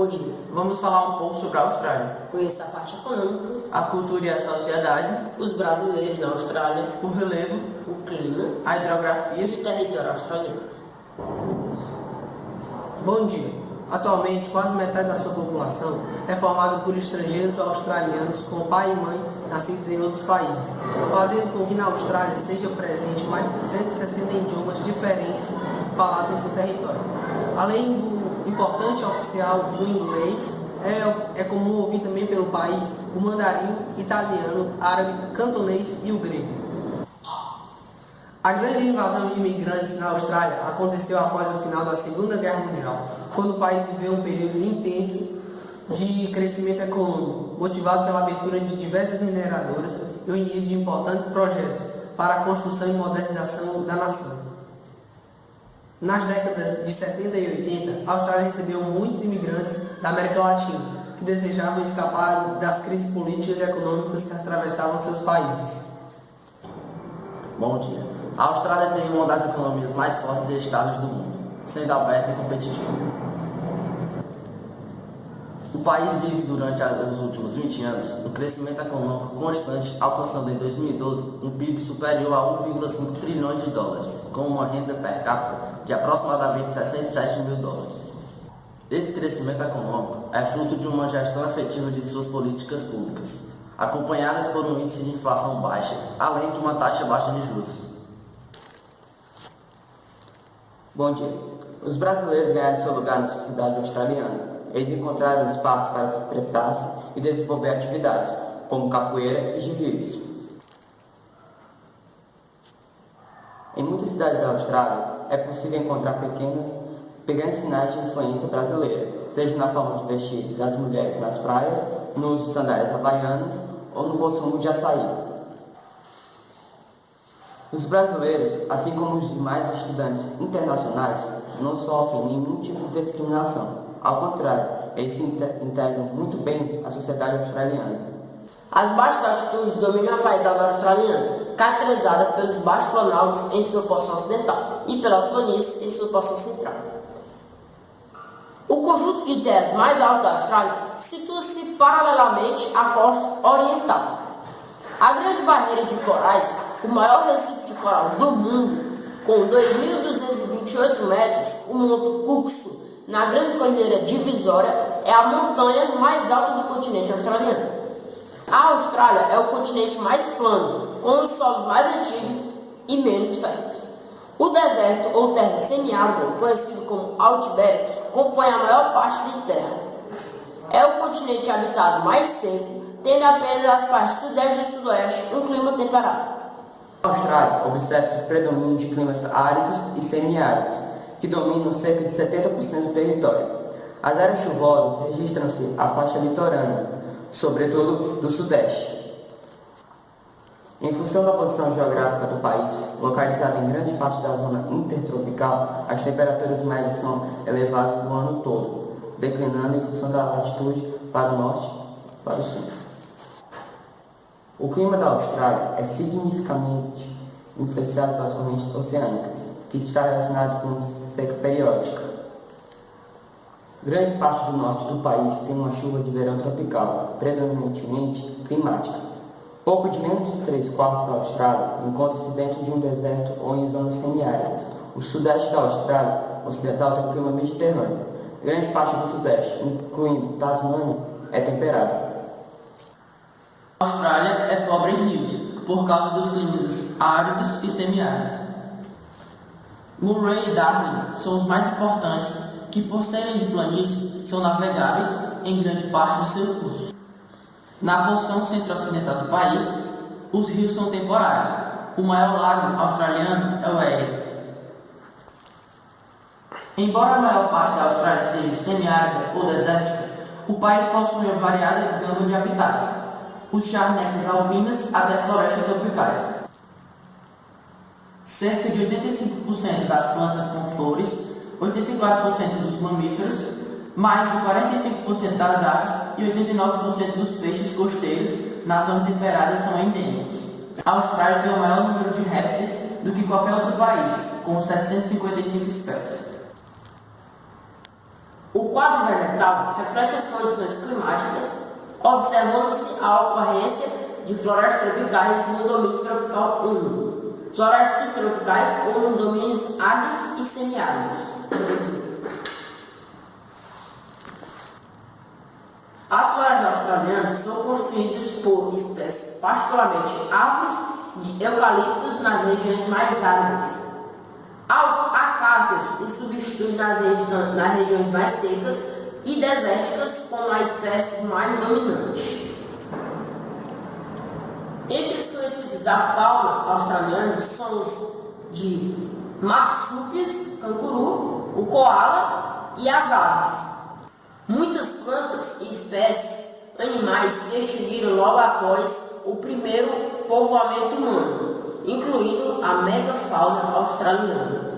bom dia. Vamos falar um pouco sobre a Austrália, Conheça a parte econômica, a cultura e a sociedade, os brasileiros na Austrália, o relevo, o clima a e hidrografia. o território australiano. Bom dia. Atualmente, quase metade da sua população é formada por estrangeiros australianos com pai e mãe nascidos em outros países, fazendo com que na Austrália seja presente mais de 260 idiomas diferentes falados em seu território. Além do importante oficial do inglês, é comum ouvir também pelo país o mandarim, italiano, árabe, cantonês e o grego. A grande invasão de imigrantes na Austrália aconteceu após o final da Segunda Guerra Mundial, quando o país viveu um período intenso de crescimento econômico, motivado pela abertura de diversas mineradoras e o início de importantes projetos para a construção e modernização da nação. Nas décadas de 70 e 80, a Austrália recebeu muitos imigrantes da América Latina, que desejavam escapar das crises políticas e econômicas que atravessavam seus países. Bom dia. A Austrália tem uma das economias mais fortes e estáveis do mundo, sendo aberta e competitiva. O país vive durante os últimos 20 anos um crescimento econômico constante, alcançando em 2012 um PIB superior a 1,5 trilhões de dólares, com uma renda per capita de aproximadamente 67 mil dólares. Esse crescimento econômico é fruto de uma gestão efetiva de suas políticas públicas, acompanhadas por um índice de inflação baixa, além de uma taxa baixa de juros. Bom dia. Os brasileiros ganharam seu lugar na sociedade australiana. Eles encontraram espaço para se expressar-se e desenvolver atividades, como capoeira e jiu-jitsu. Em muitas cidades da Austrália, é possível encontrar pequenos sinais de influência brasileira, seja na forma de vestir das mulheres nas praias, no uso de sandálias havaianas ou no consumo de açaí. Os brasileiros, assim como os demais estudantes internacionais, não sofrem nenhum tipo de discriminação. Ao contrário, eles se integram muito bem à sociedade australiana. As baixas altitudes dominam a paisagem australiana, caracterizada pelos baixos planaltos em sua porção ocidental e pelas planícies em sua porção central. O conjunto de terras mais alto da Austrália situa-se paralelamente à costa oriental. A Grande Barreira de Corais, o maior recife de coral do mundo, com 2.228 metros, o Monte Cookson, na Grande Cordilheira Divisória, é a montanha mais alta do continente australiano. A Austrália é o continente mais plano, com os solos mais antigos e menos férteis. O deserto ou terra semiárida, conhecido como Outback, compõe a maior parte de terra. É o continente habitado mais seco, tendo apenas as partes sudeste e sudoeste um clima temperado. Na Austrália, observa-se o predomínio de climas áridos e semiáridos, que dominam cerca de 70% do território. As áreas chuvosas registram-se a faixa litorânea, sobretudo do sudeste. Em função da posição geográfica do país, localizada em grande parte da zona intertropical, as temperaturas médias são elevadas no ano todo, declinando em função da latitude para o norte e para o sul. O clima da Austrália é significativamente influenciado pelas correntes oceânicas, que está relacionado com seca periódica. Grande parte do norte do país tem uma chuva de verão tropical, predominantemente climática. Pouco de menos de 3/4 da Austrália encontra-se dentro de um deserto ou em zonas semiáridas. O sudeste da Austrália ocidental tem um clima mediterrâneo. Grande parte do sudeste, incluindo Tasmânia, é temperado. A Austrália é pobre em rios, por causa dos climas áridos e semiáridos. Murray e Darling são os mais importantes, que por serem de planície, são navegáveis em grande parte de seu curso. Na porção centro-ocidental do país, os rios são temporários. O maior lago australiano é o Erie. Embora a maior parte da Austrália seja semiárida ou desértica, o país possui uma variada gama de habitats, os charnecas alpinas até florestas tropicais. Cerca de 85% das plantas com flores, 84% dos mamíferos, mais de 45% das aves e 89% dos peixes costeiros na zona temperada são endêmicos. A Austrália tem o maior número de répteis do que qualquer outro país, com 755 espécies. O quadro vegetal reflete as condições climáticas, observando-se a ocorrência de florestas tropicais no domínio tropical úmido, florestas subtropicais ou nos domínios áridos e semiáridos. As florestas australianas são constituídas por espécies, particularmente árvores de eucaliptos nas regiões mais áridas, acácias e substituem nas regiões mais secas e desérticas como a espécie mais dominante. Entre os conhecidos da fauna australiana são os de marsúpios, canguru, o koala e as aves. Muitas plantas e espécies animais se extinguiram logo após o primeiro povoamento humano, incluindo a megafauna australiana.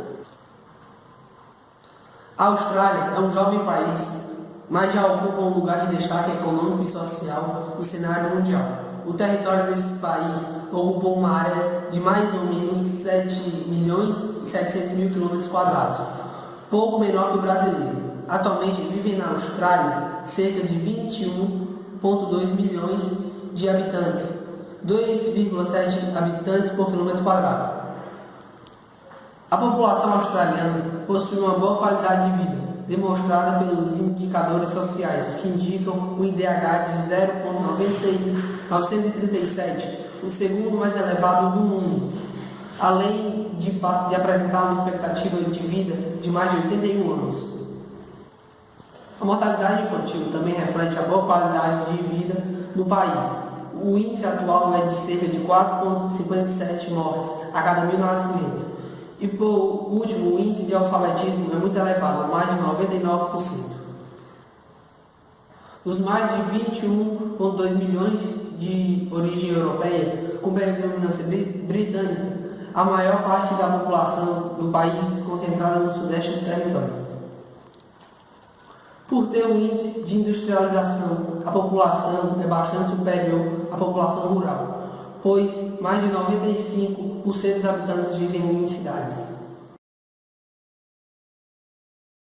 A Austrália é um jovem país, mas já ocupa um lugar de destaque econômico e social no cenário mundial. O território desse país ocupou uma área de mais ou menos 7.700.000 km², pouco menor que o brasileiro. Atualmente vivem na Austrália cerca de 21,2 milhões de habitantes, 2,7 habitantes por quilômetro quadrado. A população australiana possui uma boa qualidade de vida, demonstrada pelos indicadores sociais que indicam o IDH de 0,937, o segundo mais elevado do mundo, além de apresentar uma expectativa de vida de mais de 81 anos. A mortalidade infantil também reflete a boa qualidade de vida no país. O índice atual é de cerca de 4,57 mortes a cada 1.000 nascimentos. E por último, o índice de alfabetismo é muito elevado, mais de 99%. Dos mais de 21,2 milhões de origem europeia, com predominância britânica, a maior parte da população do país concentrada no sudeste do território. Por ter um índice de industrialização, a população é bastante superior à população rural, pois mais de 95% dos habitantes vivem em cidades.